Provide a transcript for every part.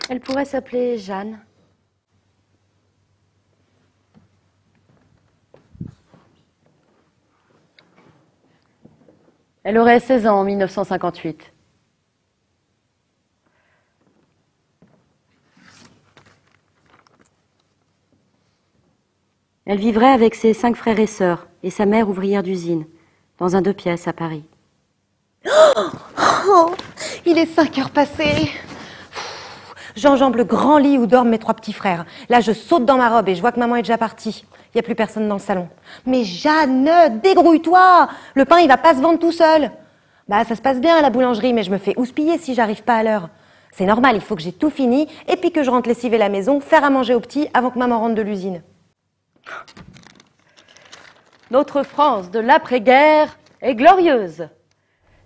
Elle pourrait s'appeler Jeanne. Elle aurait 16 ans en 1958. Elle vivrait avec ses 5 frères et sœurs et sa mère ouvrière d'usine, dans un 2 pièces à Paris. Oh, il est 5 heures passées. J'enjambe le grand lit où dorment mes 3 petits frères. Là, je saute dans ma robe et je vois que maman est déjà partie. Il n'y a plus personne dans le salon. Mais Jeanne, dégrouille-toi! Le pain, il va pas se vendre tout seul. Bah, ça se passe bien à la boulangerie, mais je me fais houspiller si j'arrive pas à l'heure. C'est normal, il faut que j'ai tout fini et puis que je rentre lessiver la maison, faire à manger aux petits avant que maman rentre de l'usine. Notre France de l'après-guerre est glorieuse.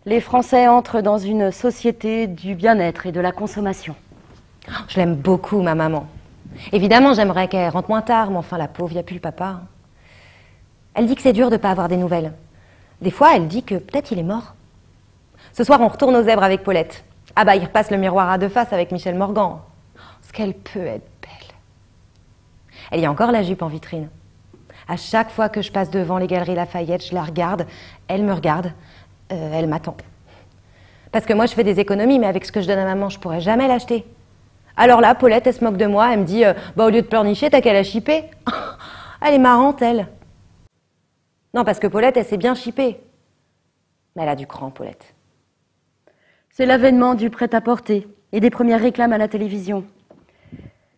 Les Français entrent dans une société du bien-être et de la consommation. Je l'aime beaucoup, ma maman. Évidemment, j'aimerais qu'elle rentre moins tard, mais enfin, la pauvre, il n'y a plus le papa. Elle dit que c'est dur de ne pas avoir des nouvelles. Des fois, elle dit que peut-être il est mort. Ce soir, on retourne aux Zèbres avec Paulette. Ah bah, il repasse le miroir à 2 faces avec Michel Morgan. Ce qu'elle peut être belle. Elle y a encore la jupe en vitrine. À chaque fois que je passe devant les galeries Lafayette, je la regarde, elle me regarde, elle m'attend. Parce que moi, je fais des économies, mais avec ce que je donne à maman, je pourrais jamais l'acheter. Alors là, Paulette, elle se moque de moi, elle me dit bah, au lieu de pleurnicher, t'as qu'à la chipper. Elle est marrante, elle. Non, parce que Paulette, elle sait bien chipper. Mais elle a du cran, Paulette. C'est l'avènement du prêt-à-porter et des premières réclames à la télévision.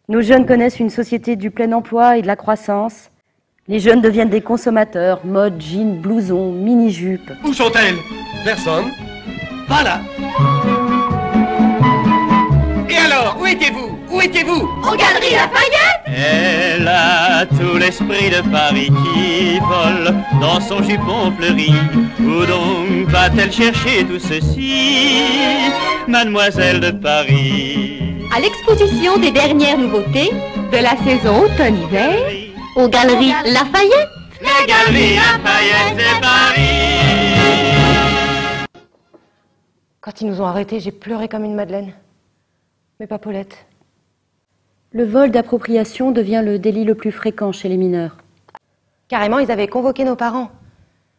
Nos jeunes connaissent une société du plein emploi et de la croissance. Les jeunes deviennent des consommateurs, mode, jeans, blousons, mini-jupes. Où sont-elles? Personne. Pas là. Et alors, où étiez-vous? Où étiez-vous? Aux Galeries Lafayette. Elle a tout l'esprit de Paris qui vole dans son jupon fleuri. Où donc va-t-elle chercher tout ceci, mademoiselle de Paris? À l'exposition des dernières nouveautés de la saison automne-hiver aux Galeries Lafayette. Les Galeries Lafayette de Paris. Quand ils nous ont arrêtés, j'ai pleuré comme une madeleine. Mais pas Paulette. Le vol d'appropriation devient le délit le plus fréquent chez les mineurs. Carrément, ils avaient convoqué nos parents.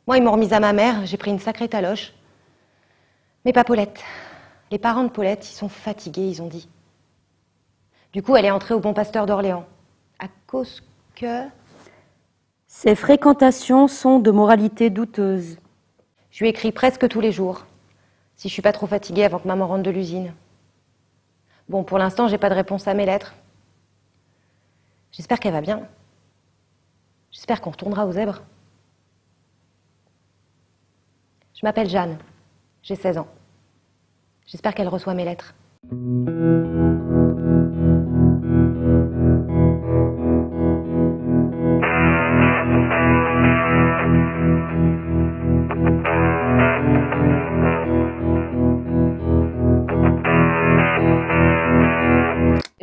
Moi, ils m'ont remise à ma mère, j'ai pris une sacrée taloche. Mais pas Paulette. Les parents de Paulette, ils sont fatigués, ils ont dit. Du coup, elle est entrée au Bon Pasteur d'Orléans. À cause que... Ces fréquentations sont de moralité douteuse. Je lui écris presque tous les jours, si je suis pas trop fatiguée avant que maman rentre de l'usine. Bon, pour l'instant, j'ai pas de réponse à mes lettres. J'espère qu'elle va bien. J'espère qu'on retournera aux Zèbres. Je m'appelle Jeanne. J'ai 16 ans. J'espère qu'elle reçoit mes lettres.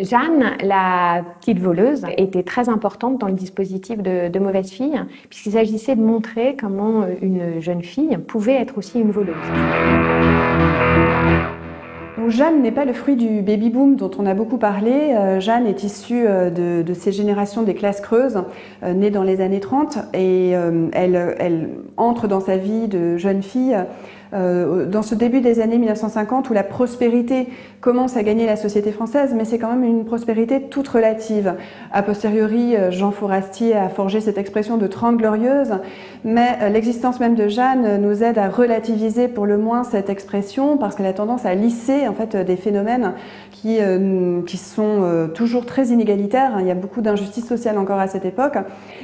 Jeanne, la petite voleuse, était très importante dans le dispositif de Mauvaise Fille, puisqu'il s'agissait de montrer comment une jeune fille pouvait être aussi une voleuse. Donc Jeanne n'est pas le fruit du baby-boom dont on a beaucoup parlé. Jeanne est issue de ces générations des classes creuses, nées dans les années 30, et elle entre dans sa vie de jeune fille dans ce début des années 1950 où la prospérité commence à gagner la société française, mais c'est quand même une prospérité toute relative. A posteriori, Jean Fourastier a forgé cette expression de 30 glorieuses, mais l'existence même de Jeanne nous aide à relativiser pour le moins cette expression parce qu'elle a tendance à lisser en fait des phénomènes qui sont toujours très inégalitaires. Il y a beaucoup d'injustice sociale encore à cette époque.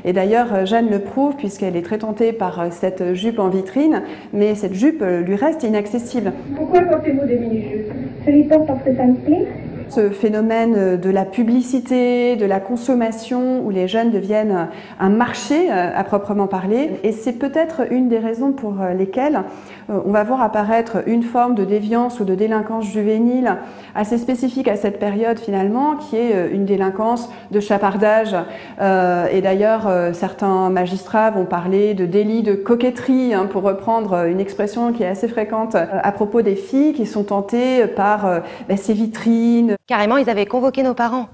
Et d'ailleurs, Jeanne le prouve puisqu'elle est très tentée par cette jupe en vitrine, mais cette jupe lui reste inaccessible. Pourquoi portez-vous des mini-jupes? Je les porte parce que ça me plaît. Ce phénomène de la publicité, de la consommation, où les jeunes deviennent un marché à proprement parler. Et c'est peut-être une des raisons pour lesquelles on va voir apparaître une forme de déviance ou de délinquance juvénile assez spécifique à cette période finalement, qui est une délinquance de chapardage. Et d'ailleurs, certains magistrats vont parler de délit de coquetterie, pour reprendre une expression qui est assez fréquente à propos des filles qui sont tentées par ces vitrines, Carrément, ils avaient convoqué nos parents.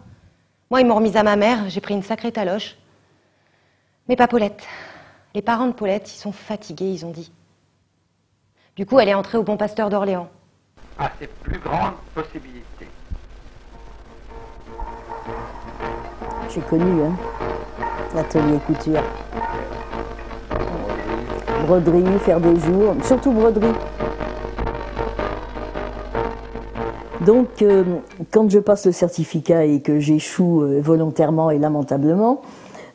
Moi, ils m'ont remise à ma mère, j'ai pris une sacrée taloche. Mais pas Paulette. Les parents de Paulette, ils sont fatigués, ils ont dit. Du coup, elle est entrée au Bon Pasteur d'Orléans. À ses plus grandes possibilités. J'ai connu, hein, l'atelier couture. Broderie, faire des jours, surtout broderie. Donc, quand je passe le certificat et que j'échoue volontairement et lamentablement,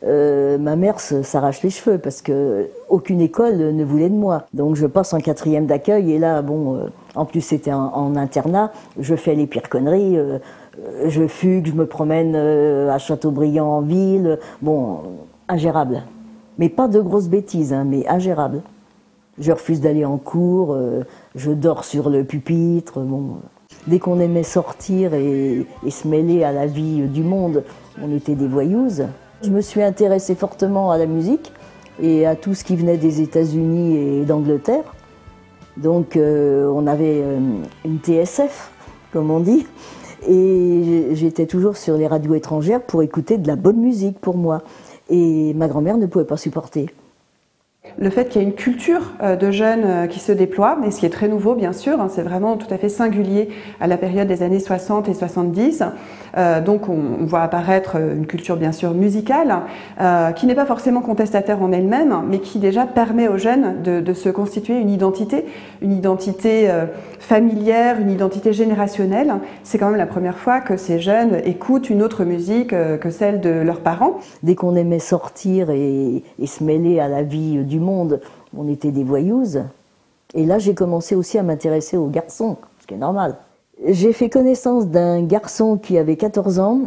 ma mère s'arrache les cheveux parce que aucune école ne voulait de moi. Donc, je passe en 4e d'accueil et là, bon, en plus c'était en internat, je fais les pires conneries. Je fugue, je me promène à Châteaubriand en ville. Bon, ingérable. Mais pas de grosses bêtises, hein, mais ingérable. Je refuse d'aller en cours, je dors sur le pupitre. Bon. Dès qu'on aimait sortir et se mêler à la vie du monde, on était des voyous. Je me suis intéressée fortement à la musique et à tout ce qui venait des États-Unis et d'Angleterre. Donc on avait une TSF, comme on dit. Et j'étais toujours sur les radios étrangères pour écouter de la bonne musique pour moi. Et ma grand-mère ne pouvait pas supporter. Le fait qu'il y ait une culture de jeunes qui se déploie, et ce qui est très nouveau bien sûr, hein, c'est vraiment tout à fait singulier à la période des années 60 et 70. Donc on voit apparaître une culture bien sûr musicale, qui n'est pas forcément contestataire en elle-même, mais qui déjà permet aux jeunes de se constituer une identité familière, une identité générationnelle. C'est quand même la première fois que ces jeunes écoutent une autre musique que celle de leurs parents. Dès qu'on aimait sortir et se mêler à la vie du monde, on était des voyous. Et là, j'ai commencé aussi à m'intéresser aux garçons, ce qui est normal. J'ai fait connaissance d'un garçon qui avait 14 ans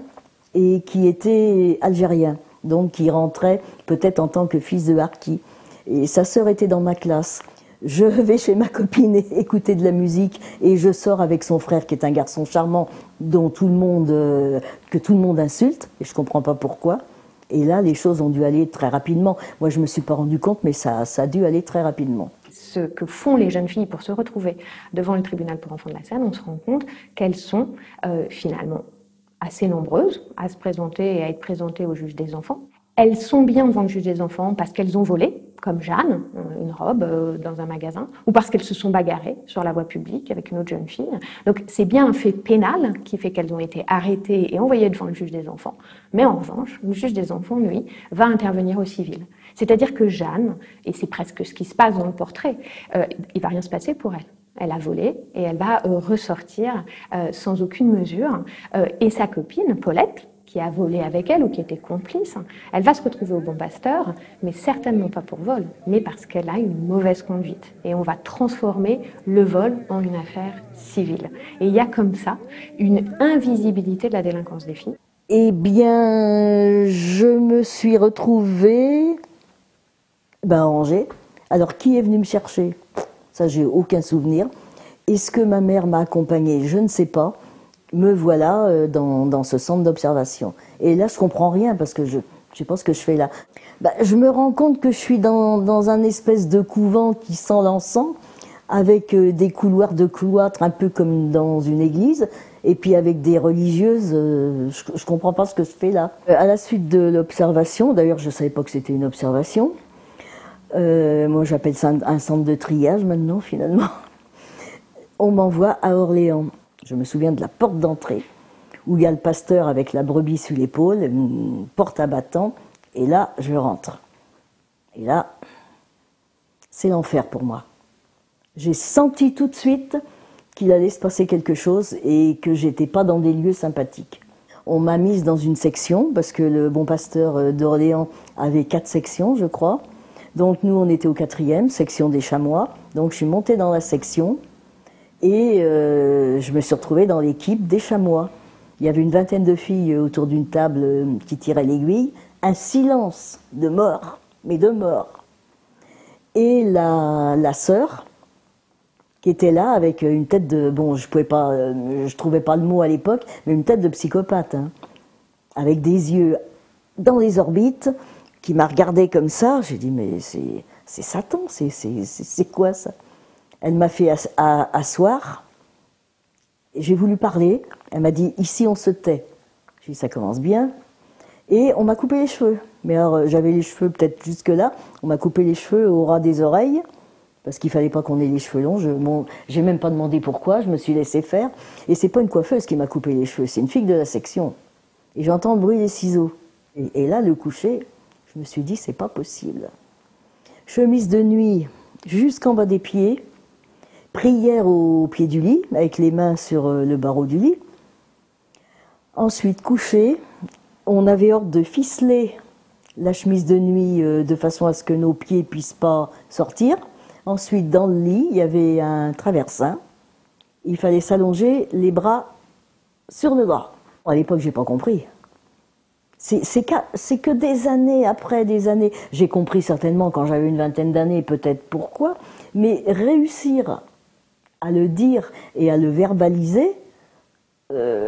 et qui était algérien, donc qui rentrait peut-être en tant que fils de harki. Et sa sœur était dans ma classe. Je vais chez ma copine écouter de la musique et je sors avec son frère qui est un garçon charmant dont que tout le monde insulte et je comprends pas pourquoi. Et là, les choses ont dû aller très rapidement. Moi, je me suis pas rendu compte, mais ça a dû aller très rapidement. Ce que font les jeunes filles pour se retrouver devant le tribunal pour enfants de la Seine, on se rend compte qu'elles sont finalement assez nombreuses à se présenter et à être présentées au juge des enfants. Elles sont bien devant le juge des enfants parce qu'elles ont volé, comme Jeanne, une robe dans un magasin, ou parce qu'elles se sont bagarrées sur la voie publique avec une autre jeune fille. Donc c'est bien un fait pénal qui fait qu'elles ont été arrêtées et envoyées devant le juge des enfants. Mais en revanche, le juge des enfants, lui, va intervenir au civil. C'est-à-dire que Jeanne, et c'est presque ce qui se passe dans le portrait, il ne va rien se passer pour elle. Elle a volé et elle va ressortir sans aucune mesure. Et sa copine, Paulette, qui a volé avec elle ou qui était complice, elle va se retrouver au Bon Pasteur, mais certainement pas pour vol, mais parce qu'elle a une mauvaise conduite. Et on va transformer le vol en une affaire civile. Et il y a comme ça une invisibilité de la délinquance des filles. Eh bien, je me suis retrouvée à Angers. Alors, qui est venu me chercher? Ça, j'ai aucun souvenir. Est-ce que ma mère m'a accompagnée? Je ne sais pas. Me voilà dans ce centre d'observation. Et là, je comprends rien parce que je sais pas ce que je fais là. Je me rends compte que je suis dans un espèce de couvent qui sent l'encens, avec des couloirs de cloître, un peu comme dans une église, et puis avec des religieuses. Je comprends pas ce que je fais là. À la suite de l'observation, d'ailleurs, je savais pas que c'était une observation. Moi, j'appelle ça un centre de triage maintenant, finalement. On m'envoie à Orléans. Je me souviens de la porte d'entrée, où il y a le pasteur avec la brebis sur l'épaule, une porte à battant, et là, je rentre. Et là, c'est l'enfer pour moi. J'ai senti tout de suite qu'il allait se passer quelque chose et que j'étais pas dans des lieux sympathiques. On m'a mise dans une section, parce que le Bon Pasteur d'Orléans avait 4 sections, je crois. Donc nous, on était au 4e, section des chamois. Donc je suis montée dans la section, et je me suis retrouvée dans l'équipe des chamois. Il y avait une vingtaine de filles autour d'une table qui tiraient l'aiguille. Un silence de mort, mais de mort. Et la sœur, qui était là avec une tête de... Bon, je trouvais pas le mot à l'époque, mais une tête de psychopathe, hein, avec des yeux dans les orbites, qui m'a regardé comme ça. J'ai dit, mais c'est Satan, c'est quoi ça? Elle m'a fait asseoir, J'ai voulu parler, elle m'a dit « ici on se tait ». J'ai dit « ça commence bien ». Et on m'a coupé les cheveux. Mais alors j'avais les cheveux peut-être jusque-là, on m'a coupé les cheveux au ras des oreilles, parce qu'il fallait pas qu'on ait les cheveux longs. J'ai même pas demandé pourquoi, je me suis laissé faire. Et c'est pas une coiffeuse qui m'a coupé les cheveux, c'est une fille de la section. Et j'entends le bruit des ciseaux. Et là, le coucher, je me suis dit, c'est pas possible. Chemise de nuit jusqu'en bas des pieds, prière au pied du lit, avec les mains sur le barreau du lit. Ensuite, coucher, on avait ordre de ficeler la chemise de nuit de façon à ce que nos pieds puissent pas sortir. Ensuite, dans le lit, il y avait un traversin. Il fallait s'allonger les bras sur le drap. À l'époque, j'ai pas compris. C'est que des années après des années. J'ai compris certainement quand j'avais une vingtaine d'années, peut-être pourquoi, mais réussir à le dire et à le verbaliser,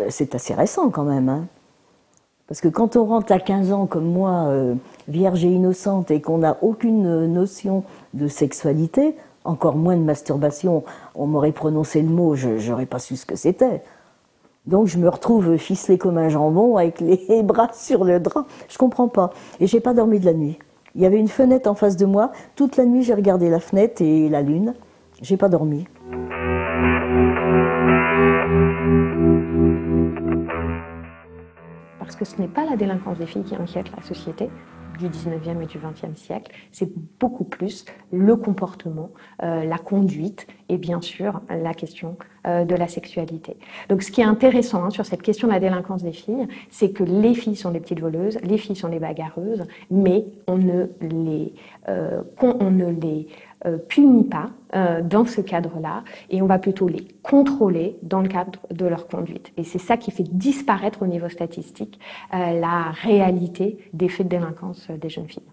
c'est assez récent quand même. Hein. Parce que quand on rentre à 15 ans comme moi, vierge et innocente, et qu'on n'a aucune notion de sexualité, encore moins de masturbation, on m'aurait prononcé le mot, je n'aurais pas su ce que c'était. Donc je me retrouve ficelée comme un jambon avec les bras sur le drap. Je comprends pas. Et j'ai pas dormi de la nuit. Il y avait une fenêtre en face de moi. Toute la nuit, j'ai regardé la fenêtre et la lune. J'ai pas dormi. Parce que ce n'est pas la délinquance des filles qui inquiète la société du 19e et du 20e siècle, c'est beaucoup plus le comportement, la conduite et bien sûr la question de la sexualité. Donc ce qui est intéressant sur cette question de la délinquance des filles, c'est que les filles sont des petites voleuses, les filles sont des bagarreuses, mais on ne les punit pas dans ce cadre-là et on va plutôt les contrôler dans le cadre de leur conduite. Et c'est ça qui fait disparaître au niveau statistique la réalité des faits de délinquance des jeunes filles.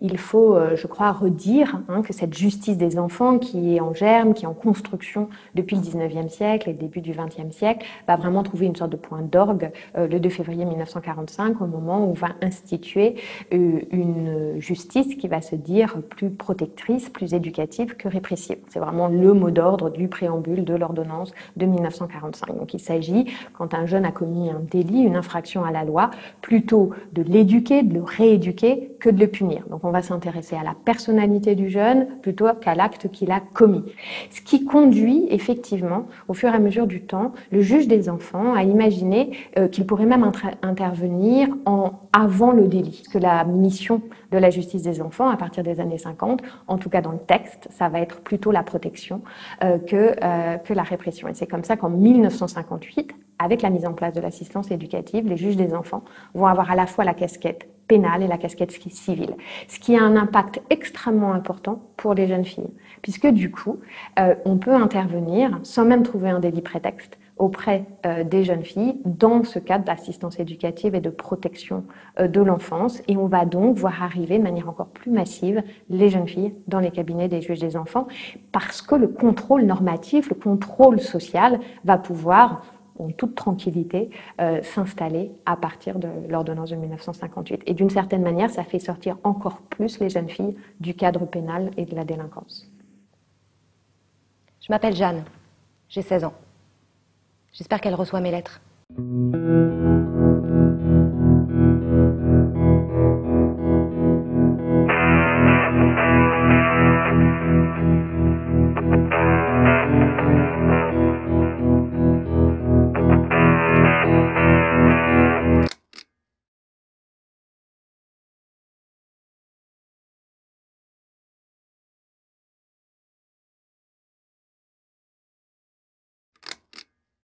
Il faut, je crois, redire que cette justice des enfants qui est en germe, qui est en construction depuis le 19e siècle et le début du 20e siècle, va vraiment trouver une sorte de point d'orgue le 2 février 1945, au moment où on va instituer une justice qui va se dire plus protectrice, plus éducative que répressive. C'est vraiment le mot d'ordre du préambule de l'ordonnance de 1945. Donc il s'agit, quand un jeune a commis un délit, une infraction à la loi, plutôt de l'éduquer, de le rééduquer, que de le punir. Donc on va s'intéresser à la personnalité du jeune plutôt qu'à l'acte qu'il a commis. Ce qui conduit effectivement, au fur et à mesure du temps, le juge des enfants à imaginer qu'il pourrait même intervenir avant le délit. Parce que la mission de la justice des enfants, à partir des années 50, en tout cas dans le texte, ça va être plutôt la protection que la répression. Et c'est comme ça qu'en 1958, avec la mise en place de l'assistance éducative, les juges des enfants vont avoir à la fois la casquette pénale et la casquette civile, ce qui a un impact extrêmement important pour les jeunes filles, puisque du coup, on peut intervenir sans même trouver un délit prétexte auprès des jeunes filles dans ce cadre d'assistance éducative et de protection de l'enfance, et on va donc voir arriver de manière encore plus massive les jeunes filles dans les cabinets des juges des enfants, parce que le contrôle normatif, le contrôle social va pouvoir en toute tranquillité, s'installer à partir de l'ordonnance de 1958. Et d'une certaine manière, ça fait sortir encore plus les jeunes filles du cadre pénal et de la délinquance. Je m'appelle Jeanne, j'ai 16 ans. J'espère qu'elle reçoit mes lettres.